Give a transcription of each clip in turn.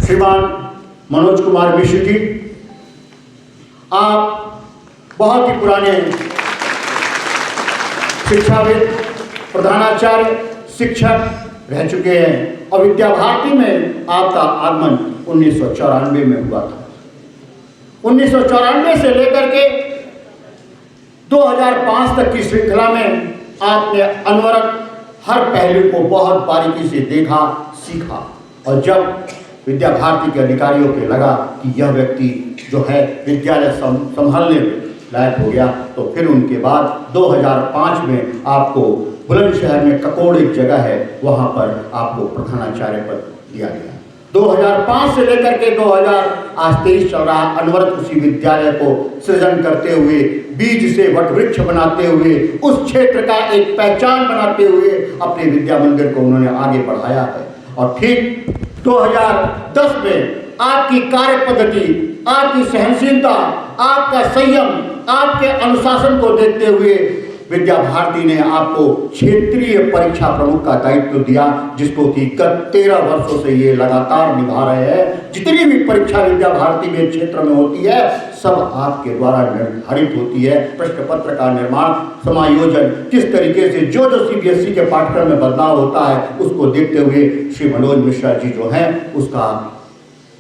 श्रीमान मनोज कुमार मिश्र जी, आप बहुत ही पुराने शिक्षाविद, प्रधानाचार्य, शिक्षक रह चुके हैं और विद्या भारती में आपका आगमन 1994 में हुआ था। 1994 से लेकर के 2005 तक की श्रृंखला में आपने अनवरत हर पहलू को बहुत बारीकी से देखा, सीखा और जब विद्या भारती के अधिकारियों के लगा कि यह व्यक्ति जो है विद्यालय संभालने लायक हो गया, तो फिर उनके बाद 2005 में आपको बुलंदशहर में ककोड़ एक जगह है, वहाँ पर आपको प्रधानाचार्य पद दिया गया। 2005 से लेकर के 2023 चल रहा, अनवरत उसी विद्यालय को सृजन करते हुए, बीज से वटवृक्ष बनाते हुए, उस क्षेत्र का एक पहचान बनाते हुए अपने विद्या मंदिर को उन्होंने आगे बढ़ाया है। और ठीक 2010 में आपकी कार्य पद्धति, आपकी सहनशीलता, आपका संयम, आपके अनुशासन को देखते हुए विद्या भारती ने आपको क्षेत्रीय परीक्षा प्रमुख का दायित्व दिया, जिसको कि गत 13 वर्षों से ये लगातार निभा रहे हैं। जितनी भी परीक्षा विद्या भारती में क्षेत्र में होती है, सब आपके द्वारा निर्धारित होती है। प्रश्न पत्र का निर्माण, समायोजन, किस तरीके से जो CBSE के पाठ्यक्रम में बदलाव होता है, उसको देखते हुए श्री मनोज मिश्रा जी जो हैं उसका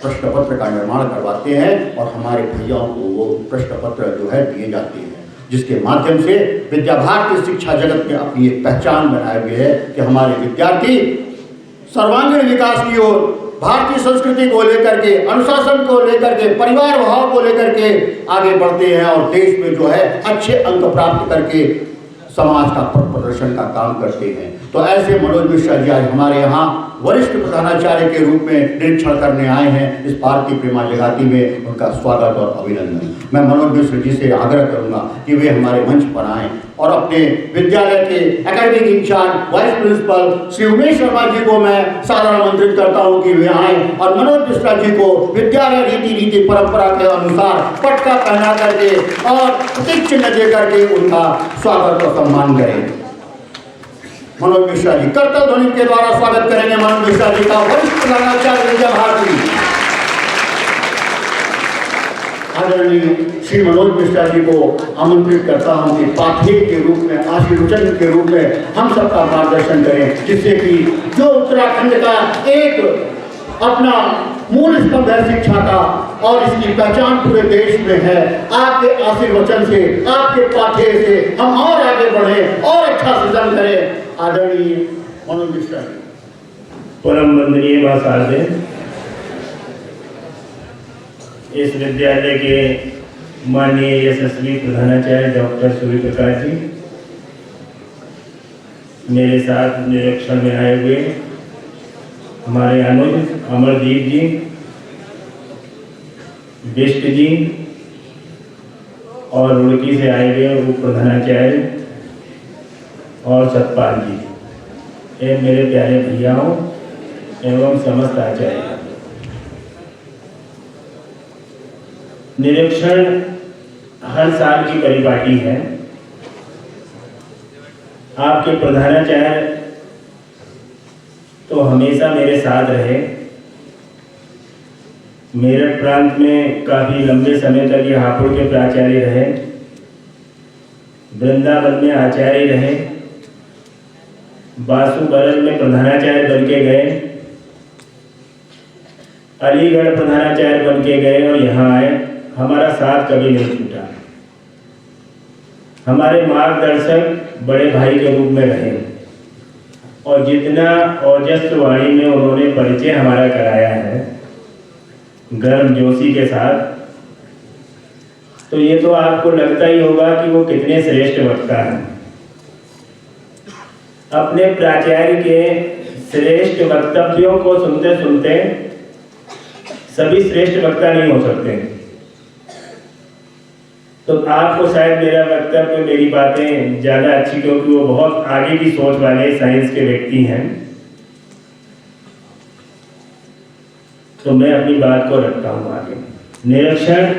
प्रश्न पत्र का निर्माण करवाते हैं और हमारे भैयाओं को वो प्रश्न पत्र जो है दिए जाते हैं, जिसके माध्यम से विद्या भारती शिक्षा जगत में अपनी एक पहचान बनाए हुए है कि हमारे विद्यार्थी सर्वांगीण विकास की ओर, भारतीय संस्कृति को लेकर के, अनुशासन को लेकर के, परिवार भाव को लेकर के आगे बढ़ते हैं और देश में जो है अच्छे अंक प्राप्त करके समाज का प्रदर्शन का काम करते हैं। तो ऐसे मनोज मिश्रा जी आज हमारे यहाँ वरिष्ठ प्रधानाचार्य के रूप में निरीक्षण करने आए हैं। इस भारतीय प्रेमा जगाती में उनका स्वागत और अभिनंदन। मैं मनोज मिश्र जी से आग्रह करूंगा कि वे हमारे मंच पर आएँ और अपने विद्यालय के academic in-charge vice principal Shri Umesh Sharma ji को मैं सादर आमंत्रित करता हूं कि वे आएँ और मनोज मिश्रा जी को विद्यालय रीति परंपरा के अनुसार पटका पहना करके और प्रतीक चिन्ह दे करके उनका स्वागत और सम्मान करें। मनोज मिश्रा जी करतल ध्वनि के द्वारा स्वागत करेंगे मनोज मिश्रा जी का, वरिष्ठ प्रधानाचार्य विद्या भारती। आदरणीय श्री मनोज मिश्रा जी को आमंत्रित करता हूं कि पाठक के रूप में, आशीर्वचन के रूप में हम सबका मार्गदर्शन करें, जिससे कि जो उत्तराखंड का एक अपना मूल स्तंभ है शिक्षा का और इसकी पहचान पूरे देश में है, आपके आशीर्वचन से, आपके पाठ्य से हम और आगे बढ़ें और अच्छा सृजन करें। आदरणीय मनोज मिश्रा जी। परम वंदनीय महासारदे, इस विद्यालय के माननीय यशस्वी प्रधानाचार्य डॉक्टर सूर्य प्रकाश जी, मेरे साथ निरीक्षण में आए हुए हमारे अनुज अमरदीप जी, बिष्ट जी और रुड़की से आए हुए उप प्रधानाचार्य और सतपाल जी, ये मेरे प्यारे भैयाओं एवं समस्त आचार्य। निरीक्षण हर साल की परिपाटी है। आपके प्रधानाचार्य तो हमेशा मेरे साथ रहे। मेरठ प्रांत में काफ़ी लंबे समय तक ये हापुड़ के प्राचार्य रहे, वृंदावन में आचार्य रहे, बासुबरल में प्रधानाचार्य बन के गए, अलीगढ़ प्रधानाचार्य बन के गए और यहाँ आए। हमारा साथ कभी नहीं छूटा। हमारे मार्गदर्शक बड़े भाई के रूप में रहे और जितना ओजस्वी वाणी में उन्होंने परिचय हमारा कराया है गर्म जोशी के साथ, तो ये तो आपको लगता ही होगा कि वो कितने श्रेष्ठ वक्ता हैं। अपने प्राचार्य के श्रेष्ठ वक्तव्यों को सुनते सुनते सभी श्रेष्ठ वक्ता नहीं हो सकते। तो आपको शायद मेरा वक्तव्य, मेरी बातें ज़्यादा अच्छी, क्योंकि वो बहुत आगे की सोच वाले साइंस के व्यक्ति हैं, तो मैं अपनी बात को रखता हूँ आगे। निरीक्षण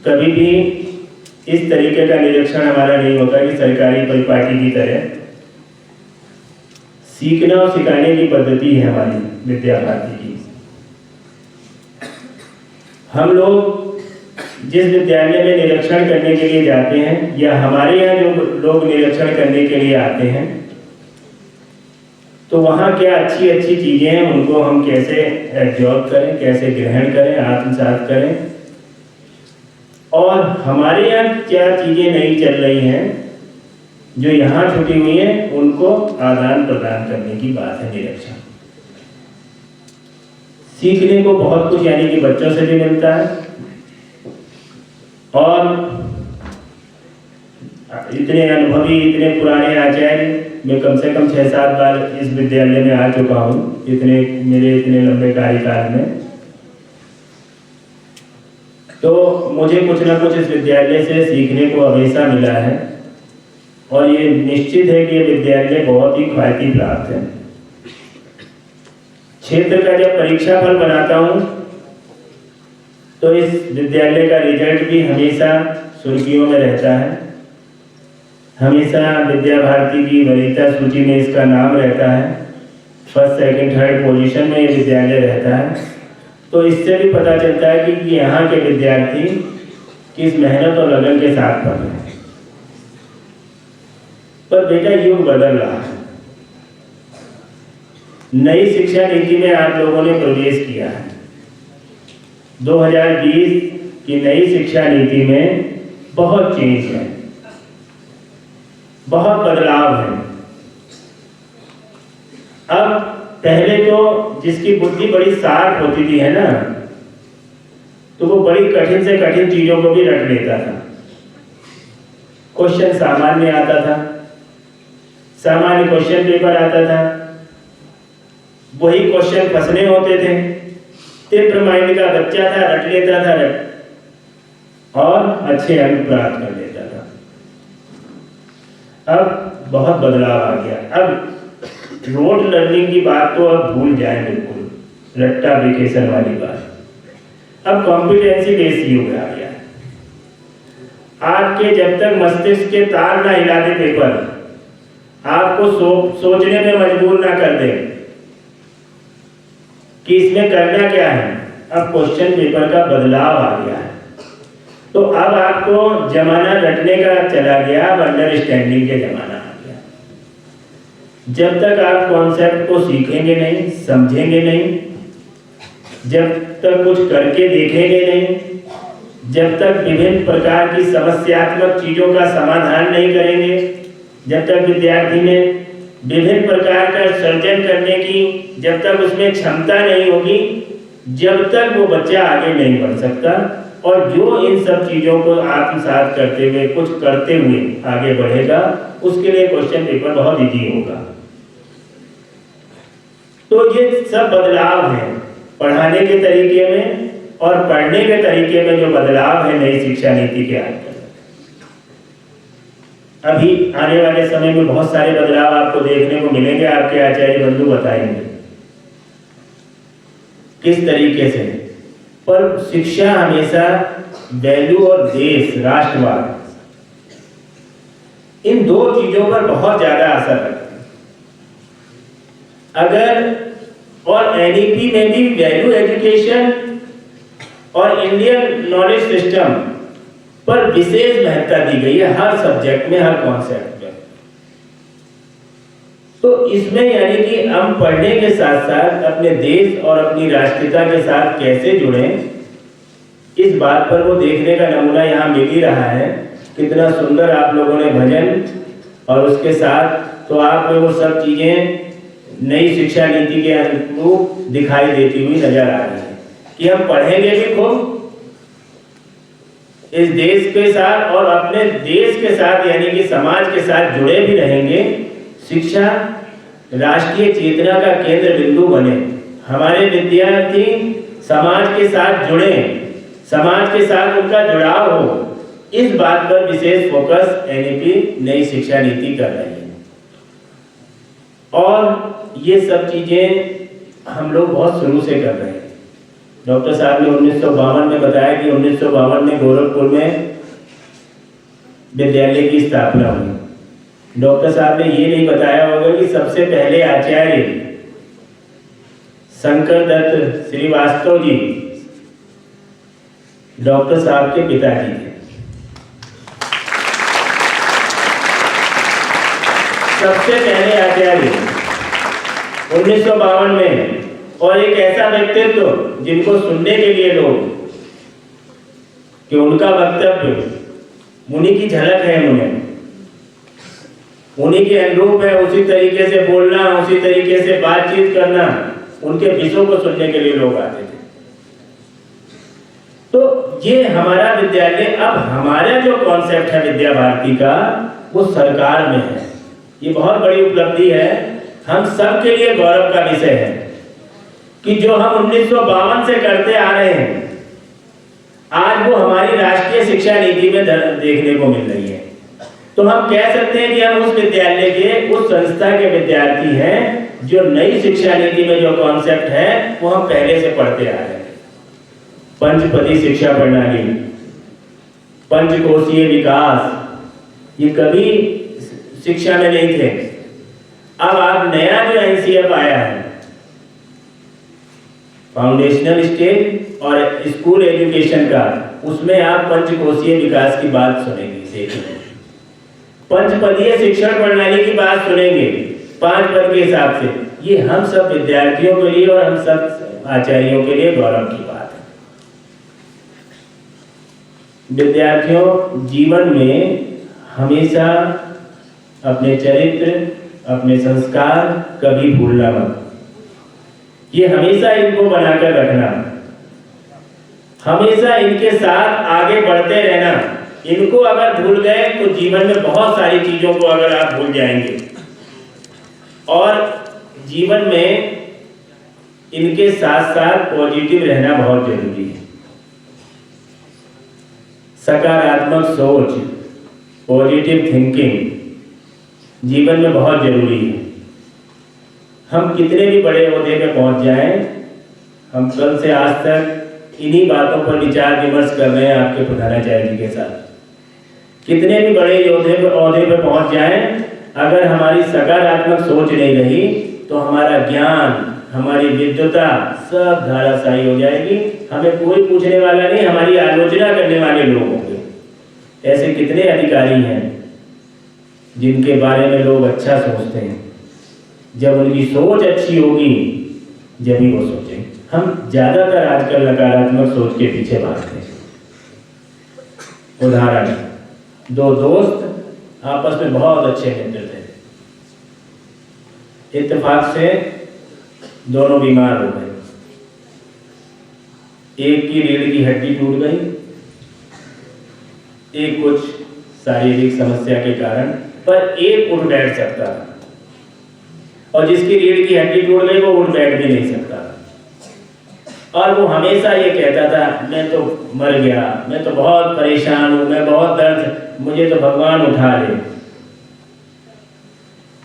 कभी भी इस तरीके का निरीक्षण हमारा नहीं होता कि सरकारी परिपाटी की तरह। सीखना और सिखाने की पद्धति है हमारी। विद्या भारती की। हम लोग जिस विद्यालय में निरीक्षण करने के लिए जाते हैं या हमारे यहाँ जो लोग निरीक्षण करने के लिए आते हैं, तो वहाँ क्या अच्छी अच्छी चीज़ें हैं, उनको हम कैसे एब्जॉर्ब करें, कैसे ग्रहण करें, आत्मसात करें, और हमारे यहाँ क्या चीज़ें नहीं चल रही हैं जो यहाँ छुटी हुई हैं, उनको आदान प्रदान करने की बात है निरीक्षण। सीखने को बहुत कुछ यानी कि बच्चों से भी मिलता है, और इतने अनुभवी, इतने पुराने आचार्य, मैं कम से कम 6-7 बार इस विद्यालय में आ चुका हूँ मेरे इतने लंबे कार्यकाल में, तो मुझे कुछ ना कुछ इस विद्यालय से सीखने को हमेशा मिला है, और ये निश्चित है कि ये विद्यालय बहुत ही ख्याति प्राप्त है। क्षेत्र का जब परीक्षा फल बनाता हूँ तो इस विद्यालय का रिजल्ट भी हमेशा सुर्खियों में रहता है, हमेशा विद्या भारती की वरीयता सूची में इसका नाम रहता है, 1st, 2nd, 3rd पोजीशन में ये विद्यालय रहता है। तो इससे भी पता चलता है कि यहाँ के विद्यार्थी किस मेहनत और लगन के साथ पढ़ रहे हैं। पर बेटा युग बदल रहा है, नई शिक्षा नीति में आप लोगों ने प्रवेश किया है। 2020 की नई शिक्षा नीति में बहुत चेंज है, बहुत बदलाव है। अब पहले तो जिसकी बुद्धि बड़ी शार्प होती थी है ना, तो वो बड़ी कठिन से कठिन चीजों को भी रट लेता था। क्वेश्चन सामान्य आता था, सामान्य क्वेश्चन पेपर आता था, वही क्वेश्चन फंसने होते थे, तीव्र माइंड का बच्चा था, रट लेता था और अच्छे अंक प्राप्त कर लेता था। अब बहुत बदलाव आ गया। अब रोड लर्निंग की बात तो अब भूल जाए, बिल्कुल रट्टा वेकेशन वाली बात। अब कॉम्पिटेंसी बेस्ड युग आ गया। आपके जब तक मस्तिष्क के तार ना हिला दे पेपर, आपको सोचने में मजबूर ना कर दे कि इसमें करना क्या है, अब क्वेश्चन पेपर का बदलाव आ गया है। तो अब आपको जमाना रटने का चला गया, अब अंडरस्टैंडिंग के जमाना आ गया। जब तक आप कॉन्सेप्ट को सीखेंगे नहीं, समझेंगे नहीं, जब तक कुछ करके देखेंगे नहीं, जब तक विभिन्न प्रकार की समस्यात्मक चीजों का समाधान नहीं करेंगे, जब तक विद्यार्थी में विभिन्न प्रकार का सर्जन करने की जब तक उसमें क्षमता नहीं होगी, जब तक वो बच्चा आगे नहीं बढ़ सकता। और जो इन सब चीजों को आत्मसात करते हुए, कुछ करते हुए आगे बढ़ेगा, उसके लिए क्वेश्चन पेपर बहुत इजी होगा। तो ये सब बदलाव है पढ़ाने के तरीके में और पढ़ने के तरीके में, जो बदलाव है नई शिक्षा नीति के आकर। अभी आने वाले समय में बहुत सारे बदलाव आपको देखने को मिलेंगे, आपके आचार्य बंधु बताएंगे किस तरीके से। पर शिक्षा हमेशा वैल्यू और देश, राष्ट्रवाद, इन दो चीजों पर बहुत ज्यादा असर रखती है। अगर और एनईपी में भी वैल्यू एजुकेशन और इंडियन नॉलेज सिस्टम पर विशेष महत्ता दी गई है, हर सब्जेक्ट में, हर कॉन्सेप्ट में। तो इसमें यानी कि हम पढ़ने के साथ साथ अपने देश और अपनी राष्ट्रीयता के साथ कैसे जुड़ें, इस बात पर वो देखने का नमूना यहाँ मिल ही रहा है। कितना सुंदर आप लोगों ने भजन, और उसके साथ तो आप में वो सब चीजें नई शिक्षा नीति के अनुरूप दिखाई देती हुई नजर आ रही है कि हम पढ़ेंगे भी खूब इस देश के साथ और अपने देश के साथ, यानी कि समाज के साथ जुड़े भी रहेंगे। शिक्षा राष्ट्रीय चेतना का केंद्र बिंदु बने, हमारे विद्यार्थी समाज के साथ जुड़े, समाज के साथ उनका जुड़ाव हो, इस बात पर विशेष फोकस एनईपी नई शिक्षा नीति कर रही है। और ये सब चीजें हम लोग बहुत शुरू से कर रहे हैं। डॉक्टर साहब ने 1952 में बताया कि 1952 में गोरखपुर में विद्यालय की स्थापना हुई। डॉक्टर साहब ने ये नहीं बताया होगा कि सबसे पहले आचार्य शंकर दत्त श्रीवास्तव जी डॉक्टर साहब के पिताजी थे। सबसे पहले आचार्य 1952 में, और एक ऐसा व्यक्तित्व जिनको सुनने के लिए लोग कि उनका वक्तव्य उन्हीं की झलक है, उन्हीं के अनुरूप है, उसी तरीके से बोलना, उसी तरीके से बातचीत करना, उनके विषयों को सुनने के लिए लोग आते थे। तो ये हमारा विद्यालय, अब हमारा जो कॉन्सेप्ट है विद्या भारती का, वो सरकार में है। ये बहुत बड़ी उपलब्धि है, हम सब के लिए गौरव का विषय है कि जो हम 1952 से करते आ रहे हैं, आज वो हमारी राष्ट्रीय शिक्षा नीति में देखने को मिल रही है। तो हम कह सकते हैं कि हम उस विद्यालय के, उस संस्था के विद्यार्थी हैं जो नई शिक्षा नीति में जो कॉन्सेप्ट है वो हम पहले से पढ़ते आ रहे हैं। पंचपदी शिक्षा प्रणाली, पंचकोशीय विकास, ये कभी शिक्षा में नहीं थे। अब आप नया जो एनसीएफ आया है, फाउंडेशनल स्टेज और स्कूल एजुकेशन का, उसमें आप पंचकोशीय विकास की बात सुनेंगे, देखेंगे। पंचपदीय शिक्षण प्रणाली की बात सुनेंगे 5 पद के हिसाब से। ये हम सब विद्यार्थियों के लिए और हम सब आचार्यों के लिए गौरव की बात है। विद्यार्थियों, जीवन में हमेशा अपने चरित्र, अपने संस्कार कभी भूलना मत। ये हमेशा इनको बनाकर रखना, हमेशा इनके साथ आगे बढ़ते रहना। इनको अगर भूल गए तो जीवन में बहुत सारी चीजों को अगर आप भूल जाएंगे। और जीवन में इनके साथ साथ पॉजिटिव रहना बहुत जरूरी है। सकारात्मक सोच, पॉजिटिव थिंकिंग जीवन में बहुत जरूरी है। हम कितने भी बड़े ओहदे पे पहुंच जाएं, हम कल से आज तक इन्हीं बातों पर विचार विमर्श कर रहे हैं आपके प्रधानाचार्य जी के साथ। कितने भी बड़े ओहदे पे पहुंच जाएं, अगर हमारी सकारात्मक सोच नहीं रही तो हमारा ज्ञान, हमारी विद्वता सब धाराशायी हो जाएगी। हमें कोई पूछने वाला नहीं, हमारी आलोचना करने वाले लोग होंगे। ऐसे कितने अधिकारी हैं जिनके बारे में लोग अच्छा सोचते हैं। जब उनकी सोच अच्छी होगी जब ही वो सोचें। हम ज्यादातर आजकल नकारात्मक सोच के पीछे भागते हैं। उदाहरण, 2 दोस्त आपस में बहुत अच्छे मित्र थे, इत्तेफाक से दोनों बीमार हो गए। एक की रीढ़ की हड्डी टूट गई, एक कुछ शारीरिक समस्या के कारण, पर एक उठ बैठ सकता था, और जिसकी रीढ़ की हड्डी टूट गई वो उठ बैठ भी नहीं सकता। और वो हमेशा ये कहता था, मैं तो मर गया, मैं तो बहुत परेशान हूं, मैं बहुत दर्द, मुझे तो भगवान उठा ले,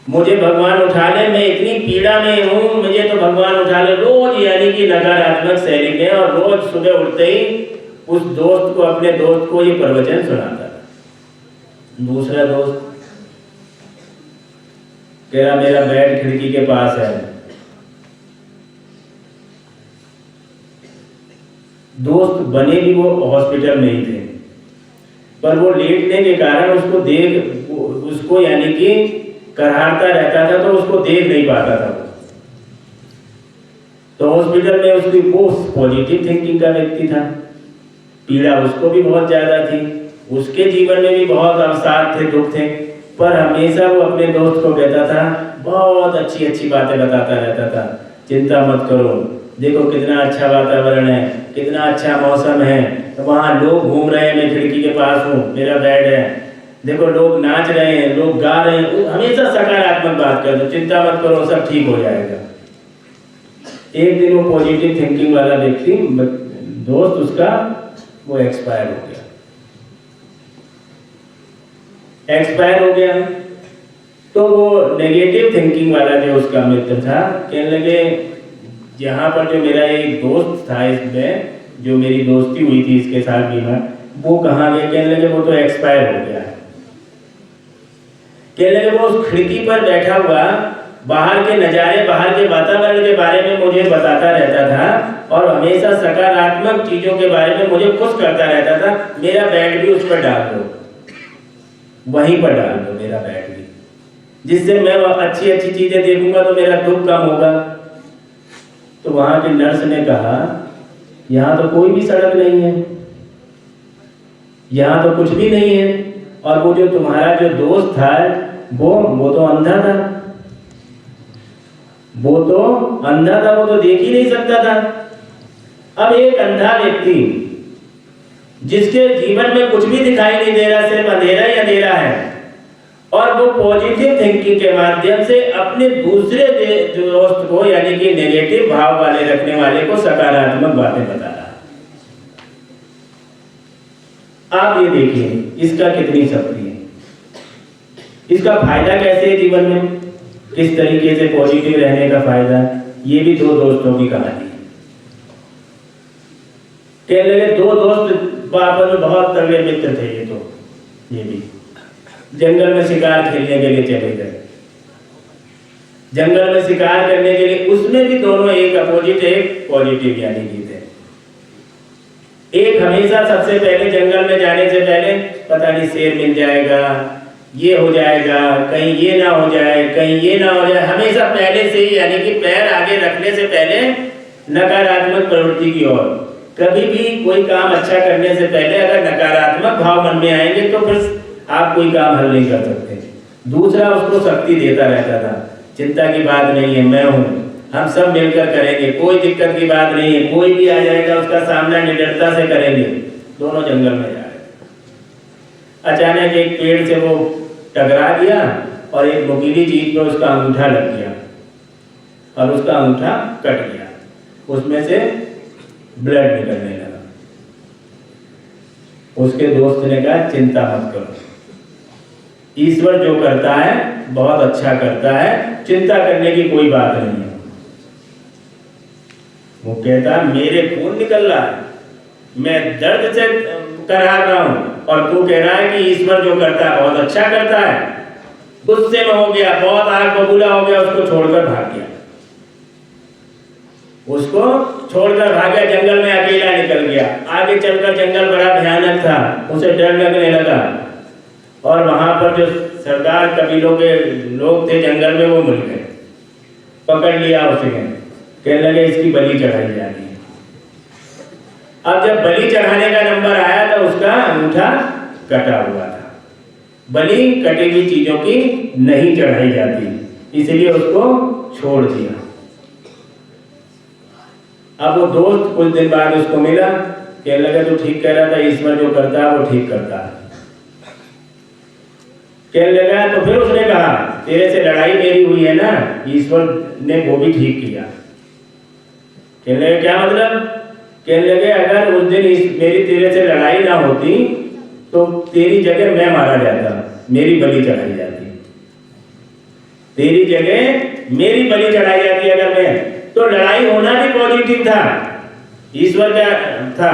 मुझे भगवान उठा ले, मैं इतनी पीड़ा में हूं, मुझे तो भगवान उठा ले। रोज यानी कि नकारात्मक शैली में, और रोज सुबह उठते ही उस दोस्त को, अपने दोस्त को ये प्रवचन सुनाता था। दूसरा दोस्त कह रहा, मेरा बेड खिड़की के पास है। दोस्त बने भी वो हॉस्पिटल में ही थे, पर वो लेटने के कारण उसको यानी कि करहारता रहता था, तो उसको देख नहीं पाता था। तो हॉस्पिटल में उसकी वो पॉजिटिव थिंकिंग का व्यक्ति था, पीड़ा उसको भी बहुत ज्यादा थी, उसके जीवन में भी बहुत अवसाद थे, दुख थे, पर हमेशा वो अपने दोस्त को कहता था, बहुत अच्छी अच्छी बातें बताता रहता था। चिंता मत करो, देखो कितना अच्छा वातावरण है, कितना अच्छा मौसम है, वहाँ लोग घूम रहे हैं, मैं खिड़की के पास हूँ, मेरा बेड है, देखो लोग नाच रहे हैं, लोग गा रहे हैं। हमेशा सकारात्मक बात कर दो, चिंता मत करो, सब ठीक हो जाएगा। एक दिन वो पॉजिटिव थिंकिंग वाला व्यक्ति, दोस्त उसका, वो एक्सपायर हो गया। तो वो नेगेटिव थिंकिंग वाला जो उसका मित्र था कहने लगे, यहाँ पर जो मेरा एक दोस्त था, इसमें जो मेरी दोस्ती हुई थी इसके साथ बीमार, वो कहाँ गया? कहने लगे वो तो एक्सपायर हो गया है। कहने लगे वो उस खिड़की पर बैठा हुआ बाहर के नज़ारे, बाहर के वातावरण के बारे में मुझे बताता रहता था और हमेशा सकारात्मक चीज़ों के बारे में मुझे खुश करता रहता था। मेरा बैग भी उस पर डाल दो, वहीं पर डाल दो मेरा बैग भी, जिससे मैं अच्छी अच्छी चीज़ें देखूंगा तो मेरा दुख कम होगा। तो वहाँ की नर्स ने कहा, यहाँ तो कोई भी सड़क नहीं है, यहाँ तो कुछ भी नहीं है, और वो जो तुम्हारा जो दोस्त था वो तो अंधा था, वो तो देख ही नहीं सकता था। अब एक अंधा व्यक्ति जिसके जीवन में कुछ भी दिखाई नहीं दे रहा, सिर्फ अंधेरा ही अंधेरा है, और वो पॉजिटिव थिंकिंग के माध्यम से अपने दूसरे दोस्त को, यानी कि नेगेटिव भाव वाले रखने वाले को सकारात्मक बातें बता रहा है। आप ये देखिए इसका कितनी शक्ति है, इसका फायदा कैसे है जीवन में, किस तरीके से पॉजिटिव रहने का फायदा। ये भी दो दोस्तों की कहानी है। कहने लगे दो दोस्त आपस में बहुत तगड़े मित्र थे। ये भी जंगल में शिकार खेलने के लिए चले गए, जंगल में शिकार करने के लिए। उसमें भी दोनों, एक अपोजिट एक पॉजिटिव, यानी कि थे। एक हमेशा सबसे पहले जंगल में जाने से पहले पता नहीं शेर मिल जाएगा, ये हो जाएगा, कहीं ये ना हो जाए, कहीं ये ना हो जाए, हमेशा पहले से ही, यानी कि पैर आगे रखने से पहले नकारात्मक प्रवृत्ति की ओर। कभी भी कोई काम अच्छा करने से पहले अगर नकारात्मक भाव मन में आएंगे तो फिर आप कोई काम हल नहीं कर सकते। दूसरा उसको शक्ति देता रहता था, चिंता की बात नहीं है, मैं हूँ, हम सब मिलकर करेंगे, कोई दिक्कत की बात नहीं है, कोई भी आ जाएगा उसका सामना निडरता से करेंगे। दोनों जंगल में जा रहे, अचानक एक पेड़ से वो टकरा गया और एक नुकीली चीज पर उसका अंगूठा लग गया और उसका अंगूठा कट गया, उसमें से ब्लड निकलने लगा। उसके दोस्त ने कहा चिंता मत करो, ईश्वर जो करता है बहुत अच्छा करता है, चिंता करने की कोई बात नहीं है। वो कहता मेरे खून निकल रहा है, मैं दर्द से करा रहा हूं, और तू कह रहा है कि ईश्वर जो करता है बहुत अच्छा करता है। गुस्से में हो गया, बहुत आग बबूला हो गया, उसको छोड़कर भाग गया, उसको छोड़कर भाग गया, जंगल में अकेला निकल गया। आगे चलकर जंगल बड़ा भयानक था, उसे डर लगने लगा, और वहां पर जो सरदार कबीलों के लोग थे जंगल में वो मिल गए, पकड़ लिया उसे, कहने लगे इसकी बलि चढ़ाई जानी है। अब जब बलि चढ़ाने का नंबर आया तो उसका अंगूठा कटा हुआ था। बलि कटी हुई चीजों की नहीं चढ़ाई जाती, इसलिए उसको छोड़ दिया। अब वो दोस्त कुछ दिन बाद उसको मिला, कहने लगा तू ठीक कह रहा था, ईश्वर जो करता है वो ठीक करता है। कहने लगा तो फिर उसने कहा तेरे से लड़ाई मेरी हुई है ना, ईश्वर ने वो भी ठीक किया। कहने लगे क्या मतलब? कहने लगे अगर उस दिन मेरी तेरे से लड़ाई ना होती तो तेरी जगह मैं मारा जाता, मेरी बलि चढ़ाई जाती, तेरी जगह मेरी बलि चढ़ाई जाती अगर मैं, तो लड़ाई होना भी पॉजिटिव था, ईश्वर का था,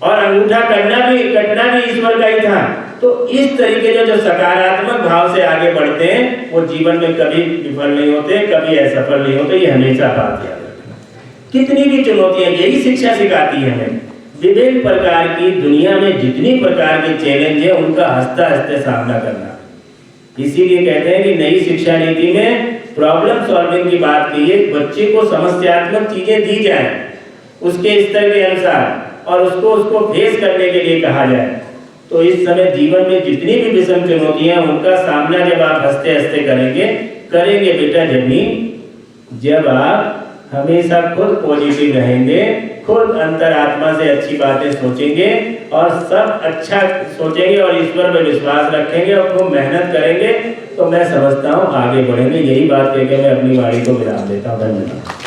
और अंगूठा कटना भी ईश्वर का ही था। तो इस तरीके से जो सकारात्मक भाव से आगे बढ़ते हैं वो जीवन में कभी विफल नहीं होते, कभी असफल नहीं होते। ये हमेशा बात याद रखना। कितनी भी चुनौतियां, यही शिक्षा सिखाती है हमें। विभिन्न प्रकार की दुनिया में जितनी प्रकार के चैलेंज है उनका हंसते हंसते सामना करना। इसीलिए कहते हैं कि नई शिक्षा नीति में प्रॉब्लम सॉल्विंग की बात की है, बच्चे को समस्यात्मक चीजें दी जाए उसके स्तर के अनुसार, और उसको फेस करने के लिए कहा जाए। तो इस समय जीवन में जितनी भी विषम चुनौतियां उनका सामना जब आप हंसते हंसते करेंगे बेटा, जब आप हमेशा खुद पॉजिटिव रहेंगे, खुद अंतरात्मा से अच्छी बातें सोचेंगे और सब अच्छा सोचेंगे और ईश्वर पर विश्वास रखेंगे और खूब मेहनत करेंगे, तो मैं समझता हूँ आगे बढ़ेंगे। यही बात कहकर मैं अपनी वाणी को विराम देता हूँ। धन्यवाद।